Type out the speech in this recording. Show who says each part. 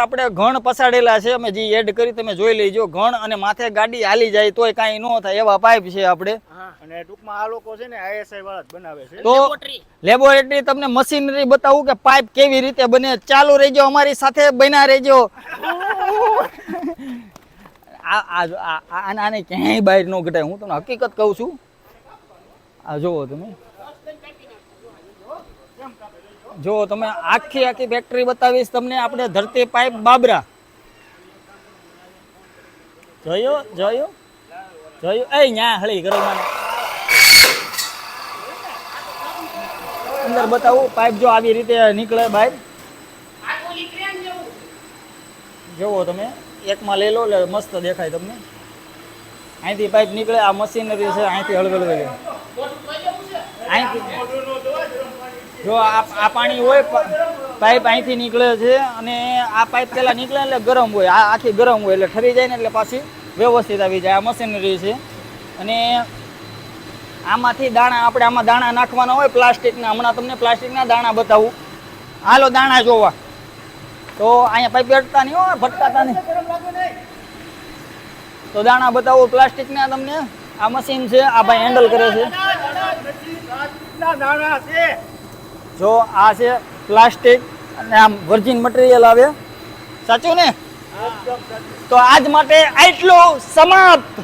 Speaker 1: આપણે ઘણ પસાડેલા છે, અમે જે એડ કરી તમે જોઈ લેજો. ઘણ અને માથે ગાડી હાલી જાય તોય કાંઈ ન થાય એવા પાઇપ છે આપણે.
Speaker 2: અને ટૂંકમાં આ લોકો છે ને ISI વાળા જ બનાવે છે.
Speaker 1: તો લેબોરેટરી તમને મશીનરી બતાવું કે પાઇપ કેવી રીતે બને. ચાલુ રહેજો, અમારી સાથે બન્યા રહેજો. આને ક્યાંય બહાર ન ઘટાય, હું તમને હકીકત કહું છું. આ જુઓ તમે, જો તમે આખી ફેક્ટરી બતાવીશ તમને. આપણે ધરતી પાઇપ બાબરા જોયો એ ન્યા હળી કરો મને અંદર બતાવું. પાઇપ જો આવી રીતે નીકળે બહાર, જોવો તમે. એકમાં લઈ લો એટલે મસ્ત દેખાય તમને. અહીંથી પાઇપ નીકળે, આ મશીનરી છે, અહીંથી હળવેલ અહીંથી જો આ પાણી હોય, પાઇપ અહીંથી નીકળે છે. અને આ પાઇપ પેલા નીકળે એટલે ગરમ હોય, આ આખી ગરમ હોય એટલે ઠરી જાય ને એટલે પાછી વ્યવસ્થિત આવી જાય. આ મશીનરી છે. અને આમાંથી દાણા, આપણે આમાં દાણા નાખવાના હોય પ્લાસ્ટિકના. હમણાં તમને પ્લાસ્ટિકના દાણા બતાવું. હાલો દાણા જોવા. તો અહીંયા પાઇપ અટતા નહીં હોય, ભટકાતા નહીં. તો દાણા બતાવું પ્લાસ્ટિકના તમને. આ મશીન છે, આ ભાઈ હેન્ડલ કરે છે. જો આ છે પ્લાસ્ટિક અને આમ વર્જિન મટીરિયલ આવે. સાચું ને? તો આજ માટે આટલું સમાપ્ત.